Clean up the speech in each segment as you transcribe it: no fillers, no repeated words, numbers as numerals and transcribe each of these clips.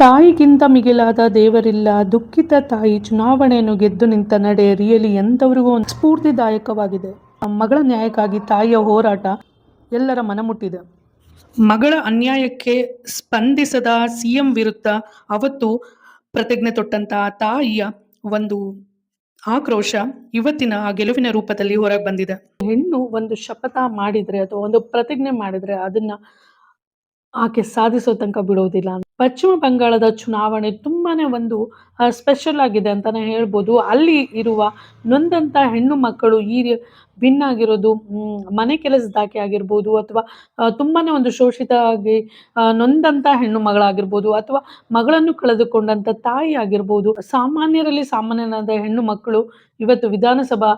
ತಾಯಿಗಿಂತ ಮಿಗಿಲಾದ ದೇವರಿಲ್ಲ. ದುಃಖಿತ ತಾಯಿ ಚುನಾವಣೆಯನ್ನು ಗೆದ್ದು ನಿಂತ ನಡೆ ರಿಯಲಿ ಎಂಥವರಿಗೂ ಒಂದು ಸ್ಫೂರ್ತಿದಾಯಕವಾಗಿದೆ. ಮಗಳ ನ್ಯಾಯಕ್ಕಾಗಿ ತಾಯಿಯ ಹೋರಾಟ ಎಲ್ಲರ ಮನಮುಟ್ಟಿದೆ. ಮಗಳ ಅನ್ಯಾಯಕ್ಕೆ ಸ್ಪಂದಿಸದ ಸಿಎಂ ವಿರುದ್ಧ ಅವತ್ತು ಪ್ರತಿಜ್ಞೆ ತೊಟ್ಟಂತಹ ತಾಯಿಯ ಒಂದು ಆಕ್ರೋಶ ಇವತ್ತಿನ ಆ ಗೆಲುವಿನ ರೂಪದಲ್ಲಿ ಹೊರಗೆ ಬಂದಿದೆ. ಹೆಣ್ಣು ಒಂದು ಶಪಥ ಮಾಡಿದ್ರೆ ಅಥವಾ ಒಂದು ಪ್ರತಿಜ್ಞೆ ಮಾಡಿದ್ರೆ ಅದನ್ನ ಆಕೆ ಸಾಧಿಸೋ ತನಕ ಬಿಡೋದಿಲ್ಲ. ಪಶ್ಚಿಮ ಬಂಗಾಳದ ಚುನಾವಣೆ ತುಂಬಾನೇ ಒಂದು ಸ್ಪೆಷಲ್ ಆಗಿದೆ ಅಂತಾನೆ ಹೇಳ್ಬೋದು. ಅಲ್ಲಿ ಇರುವ ನೊಂದಂತ ಹೆಣ್ಣು ಮಕ್ಕಳು ವಿನ್ ಆಗಿರೋದು ಮನೆ ಕೆಲಸದಾಕೆ ಆಗಿರ್ಬೋದು, ಅಥವಾ ತುಂಬಾನೇ ಒಂದು ಶೋಷಿತ ಆಗಿ ನೊಂದಂತ ಹೆಣ್ಣು ಮಗಳಾಗಿರ್ಬೋದು, ಅಥವಾ ಮಗಳನ್ನು ಕಳೆದುಕೊಂಡಂತ ತಾಯಿ ಆಗಿರ್ಬೋದು. ಸಾಮಾನ್ಯರಲ್ಲಿ ಸಾಮಾನ್ಯನಾದ ಹೆಣ್ಣು ಮಕ್ಕಳು ಇವತ್ತು ವಿಧಾನಸಭಾ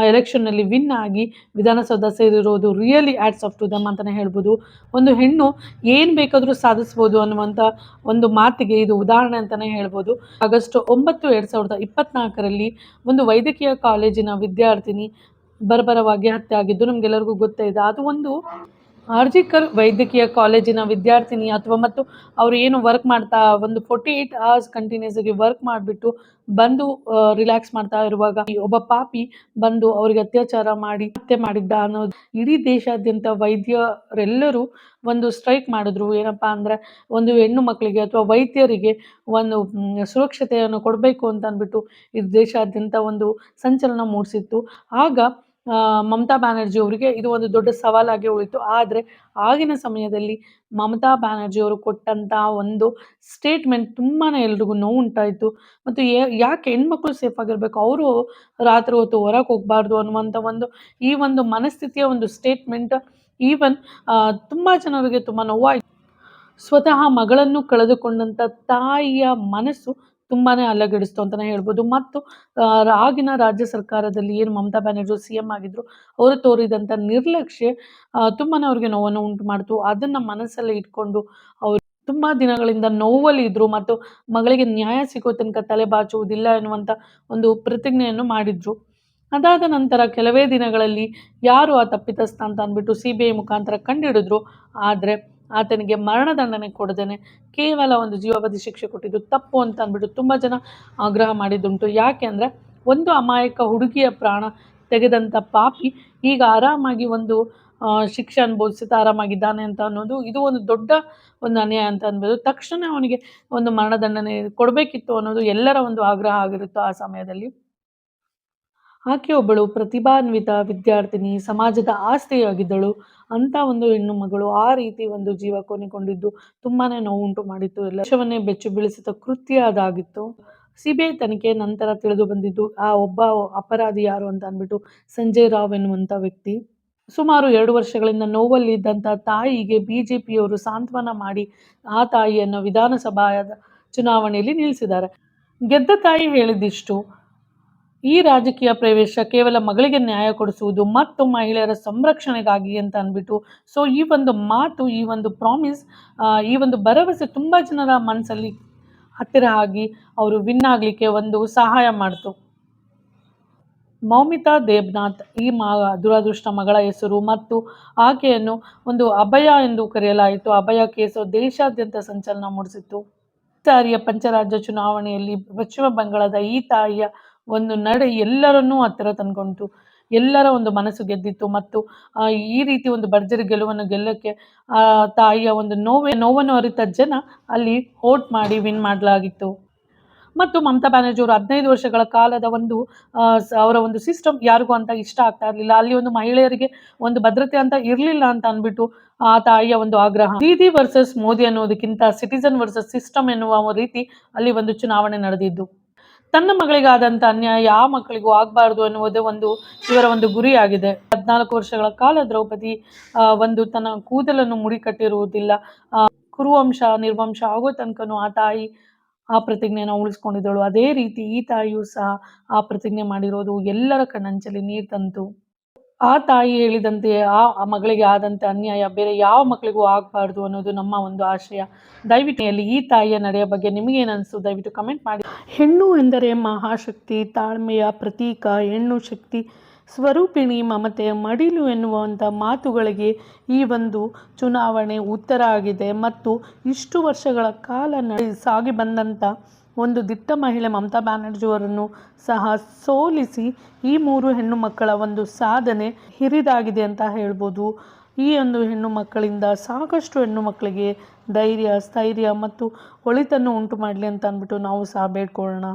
ಎಲೆಕ್ಷನ್ನಲ್ಲಿ ವಿನ್ ಆಗಿ ವಿಧಾನಸೌಧ ಸೇರಿರೋದು really hats off to them ಅಂತಾನೆ ಹೇಳ್ಬೋದು. ಒಂದು ಹೆಣ್ಣು ಏನು ಬೇಕಾದರೂ ಸಾಧಿಸ್ಬೋದು ಅನ್ನುವಂಥ ಒಂದು ಮಾತಿಗೆ ಇದು ಉದಾಹರಣೆ ಅಂತಲೇ ಹೇಳ್ಬೋದು. ಆಗಸ್ಟ್ 9, 2024ರಲ್ಲಿ ಒಂದು ವೈದ್ಯಕೀಯ ಕಾಲೇಜಿನ ವಿದ್ಯಾರ್ಥಿನಿ ಬರ್ಬರವಾಗಿ ಹತ್ಯೆ ಆಗಿದ್ದು ನಮಗೆಲ್ಲರಿಗೂ ಗೊತ್ತೇ ಇದೆ. ಅದು ಒಂದು ಆರ್ಜಿಕರ್ ವೈದ್ಯಕೀಯ ಕಾಲೇಜಿನ ವಿದ್ಯಾರ್ಥಿನಿ ಮತ್ತು ಅವರು ಏನು ವರ್ಕ್ ಮಾಡ್ತಾ ಒಂದು 48 hours ಕಂಟಿನ್ಯೂಸ್ ಆಗಿ ವರ್ಕ್ ಮಾಡಿಬಿಟ್ಟು ಬಂದು ರಿಲ್ಯಾಕ್ಸ್ ಮಾಡ್ತಾ ಇರುವಾಗ ಒಬ್ಬ ಪಾಪಿ ಬಂದು ಅವರಿಗೆ ಅತ್ಯಾಚಾರ ಮಾಡಿ ಹತ್ಯೆ ಮಾಡಿದ್ದ ಅನ್ನೋದು ಇಡೀ ದೇಶಾದ್ಯಂತ ವೈದ್ಯರೆಲ್ಲರೂ ಒಂದು ಸ್ಟ್ರೈಕ್ ಮಾಡಿದ್ರು. ಏನಪ್ಪಾ ಅಂದ್ರೆ ಒಂದು ಹೆಣ್ಣು ಮಕ್ಕಳಿಗೆ ಅಥವಾ ವೈದ್ಯರಿಗೆ ಒಂದು ಸುರಕ್ಷತೆಯನ್ನು ಕೊಡಬೇಕು ಅಂತ ಅಂದ್ಬಿಟ್ಟು ಇದು ದೇಶಾದ್ಯಂತ ಒಂದು ಸಂಚಲನ ಮೂಡಿಸಿತ್ತು. ಆಗ ಮಮತಾ ಬ್ಯಾನರ್ಜಿ ಅವರಿಗೆ ಇದು ಒಂದು ದೊಡ್ಡ ಸವಾಲಾಗಿ ಉಳಿತು. ಆದರೆ ಆಗಿನ ಸಮಯದಲ್ಲಿ ಮಮತಾ ಬ್ಯಾನರ್ಜಿ ಅವರು ಕೊಟ್ಟಂತ ಒಂದು ಸ್ಟೇಟ್ಮೆಂಟ್ ತುಂಬಾನೇ ಎಲ್ರಿಗೂ ನೋವು ಉಂಟಾಯಿತು. ಮತ್ತು ಯಾಕೆ ಹೆಣ್ಮಕ್ಳು ಸೇಫ್ ಆಗಿರ್ಬೇಕು, ಅವರು ರಾತ್ರಿ ಹೊತ್ತು ಹೊರಗೆ ಹೋಗಬಾರ್ದು ಅನ್ನುವಂಥ ಈ ಒಂದು ಮನಸ್ಥಿತಿಯ ಒಂದು ಸ್ಟೇಟ್ಮೆಂಟ್ ಈವನ್ ತುಂಬಾ ಜನರಿಗೆ ತುಂಬಾ ನೋವಾಯಿತು. ಸ್ವತಃ ಮಗಳನ್ನು ಕಳೆದುಕೊಂಡಂತ ತಾಯಿಯ ಮನಸ್ಸು ತುಂಬಾನೇ ಅಲ್ಲಗೆಡಿಸ್ತು ಅಂತಾನೆ ಹೇಳ್ಬೋದು. ಮತ್ತು ಆಗಿನ ರಾಜ್ಯ ಸರ್ಕಾರದಲ್ಲಿ ಏನು ಮಮತಾ ಬ್ಯಾನರ್ಜಿ ಸಿಎಂ ಆಗಿದ್ರು ಅವರು ತೋರಿದಂಥ ನಿರ್ಲಕ್ಷ್ಯ ತುಂಬಾನೇ ಅವ್ರಿಗೆ ನೋವನ್ನು ಉಂಟು ಮಾಡ್ತು. ಅದನ್ನ ಮನಸ್ಸಲ್ಲಿ ಇಟ್ಕೊಂಡು ಅವರು ತುಂಬಾ ದಿನಗಳಿಂದ ನೋವಲ್ಲಿ ಇದ್ರು ಮತ್ತು ಮಗಳಿಗೆ ನ್ಯಾಯ ಸಿಗೋ ತನಕ ತಲೆ ಬಾಚುವುದಿಲ್ಲ ಎನ್ನುವಂಥ ಒಂದು ಪ್ರತಿಜ್ಞೆಯನ್ನು ಮಾಡಿದ್ರು. ಅದಾದ ನಂತರ ಕೆಲವೇ ದಿನಗಳಲ್ಲಿ ಯಾರು ಆ ತಪ್ಪಿತಸ್ಥ ಅಂತ ಅಂದ್ಬಿಟ್ಟು CBI ಮುಖಾಂತರ ಕಂಡುಹಿಡಿದ್ರು. ಆದರೆ ಆತನಿಗೆ ಮರಣದಂಡನೆ ಕೊಡದೇನೆ ಕೇವಲ ಒಂದು ಜೀವಾವಧಿ ಶಿಕ್ಷೆ ಕೊಟ್ಟಿದ್ದು ತಪ್ಪು ಅಂತ ಅಂದ್ಬಿಟ್ಟು ತುಂಬ ಜನ ಆಗ್ರಹ ಮಾಡಿದ್ದುಂಟು. ಯಾಕೆ ಅಂದರೆ ಒಂದು ಅಮಾಯಕ ಹುಡುಗಿಯ ಪ್ರಾಣ ತೆಗೆದಂಥ ಪಾಪಿ ಈಗ ಆರಾಮಾಗಿ ಒಂದು ಶಿಕ್ಷೆ ಅನುಭವಿಸುತ್ತಾ ಆರಾಮಾಗಿದ್ದಾನೆ ಅಂತ ಅನ್ನೋದು ಇದು ಒಂದು ದೊಡ್ಡ ಒಂದು ಅನ್ಯಾಯ ಅಂತ ಅನ್ಬೋದು. ತಕ್ಷಣ ಅವನಿಗೆ ಒಂದು ಮರಣದಂಡನೆ ಕೊಡಬೇಕಿತ್ತು ಅನ್ನೋದು ಎಲ್ಲರ ಒಂದು ಆಗ್ರಹ ಆಗಿರುತ್ತೋ ಆ ಸಮಯದಲ್ಲಿ. ಆಕೆ ಒಬ್ಬಳು ಪ್ರತಿಭಾನ್ವಿತ ವಿದ್ಯಾರ್ಥಿನಿ, ಸಮಾಜದ ಆಸ್ತಿಯಾಗಿದ್ದಳು. ಅಂತ ಒಂದು ಹೆಣ್ಣು ಮಗಳು ಆ ರೀತಿ ಒಂದು ಜೀವ ಕೊನೆಗೊಂಡಿದ್ದು ತುಂಬಾನೇ ನೋವುಂಟು ಮಾಡಿತ್ತು. ದೇಶವನ್ನೇ ಬೆಚ್ಚು ಬೀಳಿಸಿದ ಕೃತ್ಯ ಅದಾಗಿತ್ತು. CBI ತನಿಖೆ ನಂತರ ತಿಳಿದು ಬಂದಿದ್ದು ಆ ಒಬ್ಬ ಅಪರಾಧಿ ಯಾರು ಅಂತ ಅಂದ್ಬಿಟ್ಟು ಸಂಜಯ್ ರಾವ್ ಎನ್ನುವಂಥ ವ್ಯಕ್ತಿ. ಸುಮಾರು 2 ವರ್ಷಗಳಿಂದ ನೋವಲ್ಲಿ ಇದ್ದಂಥ ತಾಯಿಗೆ BJPಯವರು ಸಾಂತ್ವನ ಮಾಡಿ ಆ ತಾಯಿಯನ್ನು ವಿಧಾನಸಭಾ ಚುನಾವಣೆಯಲ್ಲಿ ನಿಲ್ಲಿಸಿದ್ದಾರೆ. ಗೆದ್ದ ತಾಯಿ ಹೇಳಿದಿಷ್ಟು, ಈ ರಾಜಕೀಯ ಪ್ರವೇಶ ಕೇವಲ ಮಗಳಿಗೆ ನ್ಯಾಯ ಕೊಡಿಸುವುದು ಮತ್ತು ಮಹಿಳೆಯರ ಸಂರಕ್ಷಣೆಗಾಗಿ ಅಂತ ಅಂದ್ಬಿಟ್ಟು. ಸೊ ಈ ಒಂದು ಮಾತು, ಈ ಒಂದು ಪ್ರಾಮಿಸ್, ಈ ಒಂದು ಭರವಸೆ ತುಂಬ ಜನರ ಮನಸ್ಸಲ್ಲಿ ಹತ್ತಿರ ಆಗಿ ಅವರು ವಿನ್ ಆಗಲಿಕ್ಕೆ ಒಂದು ಸಹಾಯ ಮಾಡ್ತು. ಮೌಮಿತಾ ದೇಬ್ನಾಥ್ ಈ ದುರದೃಷ್ಟ ಮಗಳ ಹೆಸರು ಮತ್ತು ಆಕೆಯನ್ನು ಒಂದು ಅಭಯ ಎಂದು ಕರೆಯಲಾಯಿತು. ಅಭಯ ಕೇಸು ದೇಶಾದ್ಯಂತ ಸಂಚಲನ ಮೂಡಿಸಿತ್ತು. ಸಾರಿಯ ಪಂಚರಾಜ್ಯ ಚುನಾವಣೆಯಲ್ಲಿ ಪಶ್ಚಿಮ ಬಂಗಾಳದ ಈ ತಾಯಿಯ ಒಂದು ನಡೆ ಎಲ್ಲರನ್ನೂ ಹತ್ತಿರ ತಂದ್ಕೊಂತು, ಎಲ್ಲರ ಒಂದು ಮನಸ್ಸು ಗೆದ್ದಿತ್ತು. ಮತ್ತು ಈ ರೀತಿ ಒಂದು ಭರ್ಜರಿ ಗೆಲುವನ್ನು ಗೆಲ್ಲಕ್ಕೆ ತಾಯಿಯ ಒಂದು ನೋವನ್ನು ಅರಿತ ಜನ ಅಲ್ಲಿ ವೋಟ್ ಮಾಡಿ ವಿನ್ ಮಾಡಲಾಗಿತ್ತು. ಮತ್ತು ಮಮತಾ ಬ್ಯಾನರ್ಜಿ ಅವರು 15 ವರ್ಷಗಳ ಕಾಲದ ಒಂದು ಅವರ ಒಂದು ಸಿಸ್ಟಮ್ ಯಾರಿಗೂ ಅಂತ ಇಷ್ಟ ಆಗ್ತಾ ಇರಲಿಲ್ಲ. ಅಲ್ಲಿ ಒಂದು ಮಹಿಳೆಯರಿಗೆ ಒಂದು ಭದ್ರತೆ ಅಂತ ಇರಲಿಲ್ಲ ಅಂತ ಅಂದ್ಬಿಟ್ಟು ಆ ತಾಯಿಯ ಒಂದು ಆಗ್ರಹ. ದೀದಿ ವರ್ಸಸ್ ಮೋದಿ ಅನ್ನೋದಕ್ಕಿಂತ ಸಿಟಿಸನ್ ವರ್ಸಸ್ ಸಿಸ್ಟಮ್ ಎನ್ನುವ ರೀತಿ ಅಲ್ಲಿ ಒಂದು ಚುನಾವಣೆ ನಡೆದಿದ್ದು. ತನ್ನ ಮಗಳಿಗಾದಂಥ ಅನ್ಯಾಯ ಯಾವ ಮಕ್ಕಳಿಗೂ ಆಗಬಾರ್ದು ಎನ್ನುವುದೇ ಒಂದು ಇವರ ಒಂದು ಗುರಿಯಾಗಿದೆ. 14 ವರ್ಷಗಳ ಕಾಲ ದ್ರೌಪದಿ ಒಂದು ತನ್ನ ಕೂದಲನ್ನು ಮುಡಿ ಕಟ್ಟಿರುವುದಿಲ್ಲ. ಕುರುವಂಶ ನಿರ್ವಂಶ ಆಗೋ ತನಕನೂ ಆ ತಾಯಿ ಆ ಪ್ರತಿಜ್ಞೆಯನ್ನು ಉಳಿಸ್ಕೊಂಡಿದ್ದಳು. ಅದೇ ರೀತಿ ಈ ತಾಯಿಯೂ ಸಹ ಆ ಪ್ರತಿಜ್ಞೆ ಮಾಡಿರೋದು ಎಲ್ಲರ ಕಣ್ಣಂಚಲ್ಲಿ ನೀರು ತಂತು. ಆ ತಾಯಿ ಹೇಳಿದಂತೆ ಆ ಮಗಳಿಗೆ ಆದಂತೆ ಅನ್ಯಾಯ ಬೇರೆ ಯಾವ ಮಕ್ಕಳಿಗೂ ಆಗಬಾರ್ದು ಅನ್ನೋದು ನಮ್ಮ ಒಂದು ಆಶಯ. ದಯವಿಟ್ಟು ಈ ತಾಯಿಯ ನಡೆಯ ಬಗ್ಗೆ ನಿಮಗೇನು ಅನಿಸ್ತು ದಯವಿಟ್ಟು ಕಮೆಂಟ್ ಮಾಡಿ. ಹೆಣ್ಣು ಎಂದರೆ ಮಹಾಶಕ್ತಿ, ತಾಳ್ಮೆಯ ಪ್ರತೀಕ. ಹೆಣ್ಣು ಶಕ್ತಿ ಸ್ವರೂಪಿಣಿ ಮಮತೆಯ ಮಡಿಲು ಎನ್ನುವಂಥ ಮಾತುಗಳಿಗೆ ಈ ಒಂದು ಚುನಾವಣೆ ಉತ್ತರ ಆಗಿದೆ. ಮತ್ತು ಇಷ್ಟು ವರ್ಷಗಳ ಕಾಲ ಸಾಗಿ ಬಂದಂಥ ಒಂದು ದಿಟ್ಟ ಮಹಿಳೆ ಮಮತಾ ಬ್ಯಾನರ್ಜಿಯವರನ್ನು ಸಹ ಸೋಲಿಸಿ ಈ 3 ಹೆಣ್ಣು ಮಕ್ಕಳ ಒಂದು ಸಾಧನೆ ಹಿರಿದಾಗಿದೆ ಅಂತ ಹೇಳ್ಬೋದು. ಈ ಒಂದು ಹೆಣ್ಣು ಮಕ್ಕಳಿಂದ ಸಾಕಷ್ಟು ಹೆಣ್ಣು ಮಕ್ಕಳಿಗೆ ಧೈರ್ಯ, ಸ್ಥೈರ್ಯ ಮತ್ತು ಒಳಿತನ್ನು ಉಂಟು ಮಾಡಲಿ ಅಂತ ಅಂದ್ಬಿಟ್ಟು ನಾವು ಸಹ ಬೇಡ್ಕೊಳ್ಳೋಣ.